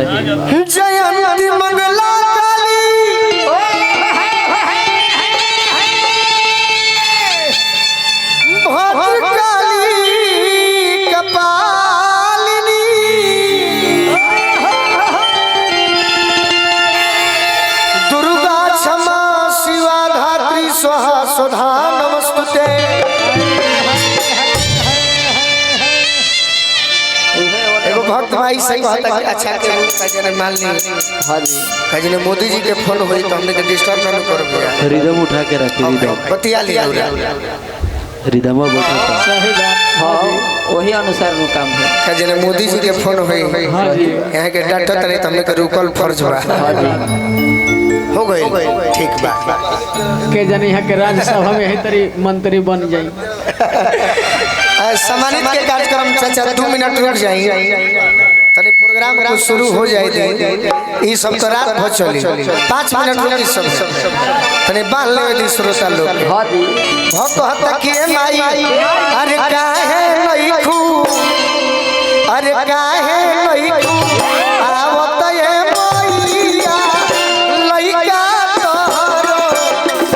जयंती मंगला काली भद्रकाली कपालिनी दुर्गा क्षमा शिवा धात्री स्वाहा स्वधा नमस्तुते। भक्त भाई सही कहता है अच्छा के कजने मान ली हां जी कजने मोदी जी के फोन होई तो हमने के डिस्टर्ब ना कर भैया रिदम उठा के रख रिदम बतिया लिया रिदम बैठा सही बात हां वही अनुसार वो काम है कजने मोदी जी के फोन होई हां जी यहां के डाटा तरे तो हमने के रुकल फर्ज बा हां जी हो गई ठीक बा के जाने यहां के राज्यसभा में है तरी मंत्री बन जाई सम्मानित के कार्यक्रम चाचा 2 मिनट रुक जाइए तने प्रोग्राम को शुरू हो जाए दे ई सब तो रात भर चली 5 मिनट रुक सब तने बांध ले दी श्रोता लोग हां जी भक्त हत्ता के माई अरे काहे नहीं खू अरे काहे नहीं खू आवत ये मैया लइका तोहरो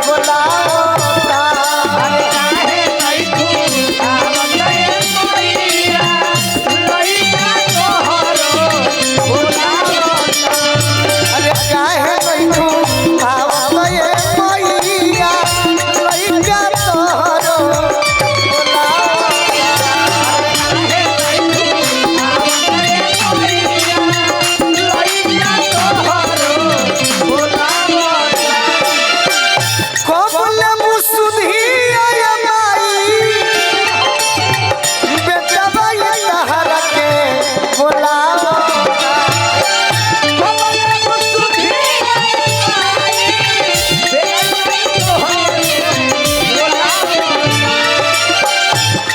बोलावता अरे काहे नहीं खू आवत ये मैया लइका तोहरो बोलावता अरे काहे नहीं खू आवत ये मैया लइका तोहरो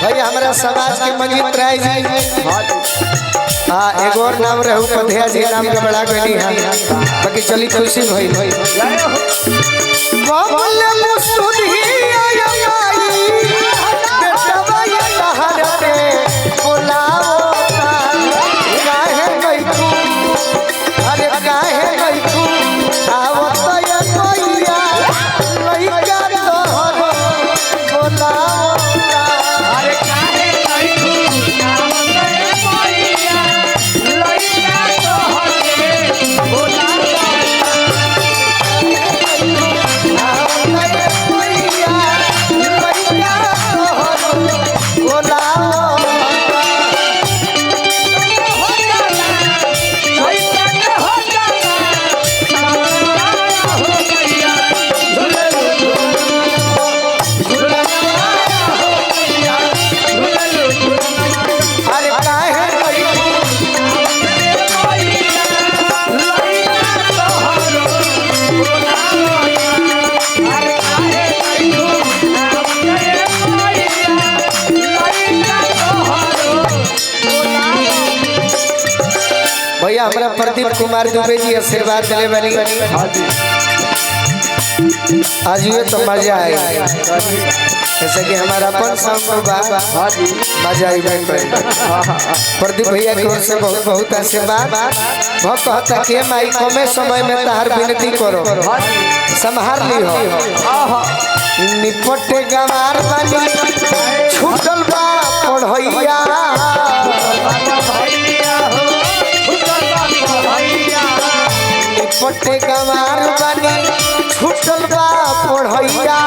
भैया हमारा समाज के मंजित राय जी हाँ एगो और नाम रहू पधिया जी नाम के बड़ा गनी है बाकी चली खुशी भई बोल मुसुधी आया माई बेटा भाई लहर के बोलाओ काहे गई तू अरे काहे गई तू आवत या कोइया लइका तोहरो बोलाओ अरे काहे गई तू आवत या कोइया लइका तोहरो बोलाओ भैया हमारा प्रदीप कुमार दुबे जी आशीर्वाद दिले बनी आज ये तो मजा आए जैसे कि हमारा अपन संग मजा आई प्रदीप भैया की ओर से बहुत बहुत आशीर्वाद भक्त कहता के माई कमे समय में तहार विनती करो संभार ली हो निपटे गवार बनी छूटल बा पढ़ैया निपटे गवार बनी छूटल बा पढ़ैया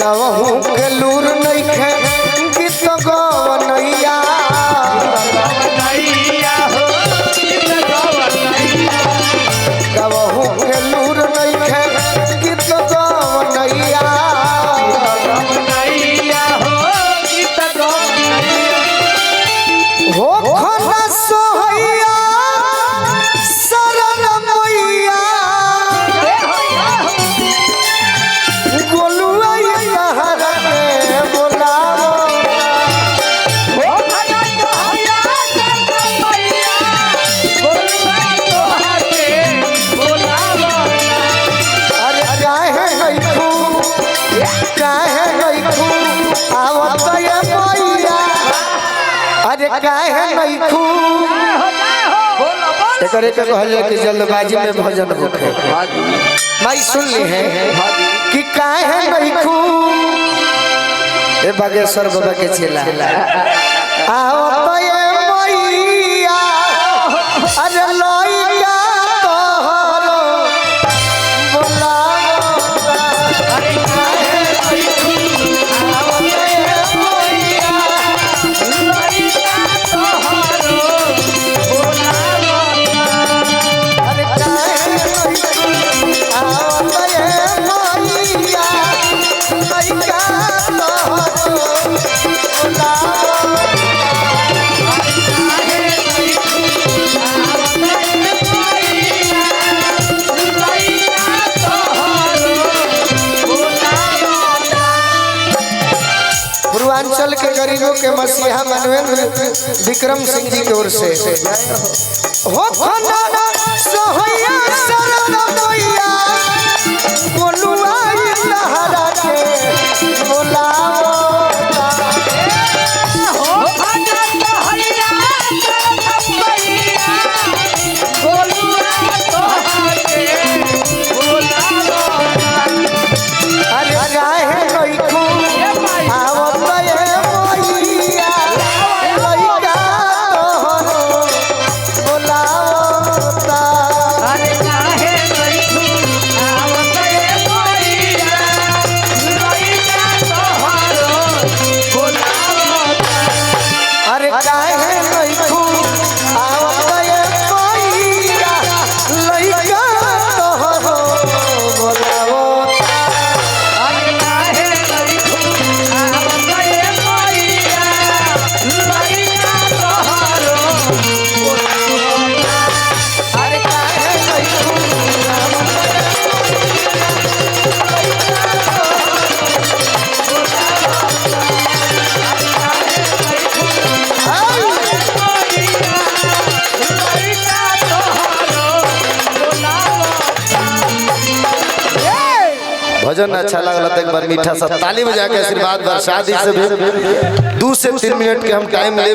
गवहू के लूर नहीं खे गीत गवनैया गवहू के लूर नहीं खे गीत गवनैया हो खना सोहैया शरण मैया गोलुआ लहर के बोलाओ काहे नहीं खू एकर एक कहले कि जल्दबाजी में भजन होखे माई सुन ली है कि काहे नहीं खू ए बागेश्वर बाबा के चेला आओ तो ये मैया अरे लइका तोहरो बोलाओ अरे काहे नहीं खू आओ तो ये मैया लइका तोहरो बोलाओ अरे काहे नहीं खू आओ तो ये मैया लइका पूर्वांचल के गरीबों के मसीहा मानवेंद्र विक्रम सिंह जी की ओर से हो खंडा सोहैया शरण मैया बोलुआ लहरा के बोलाओ हो खंडा सोहैया शरण मैया बोलुआ तोहर के बोलाओ अरे काहे नहीं खू आओ भजन अच्छा लगला तो एक बार मीठा सा ताली बजा के आशीर्वाद बरसा दी। 2 से 3 मिनट के हम टाइम ले।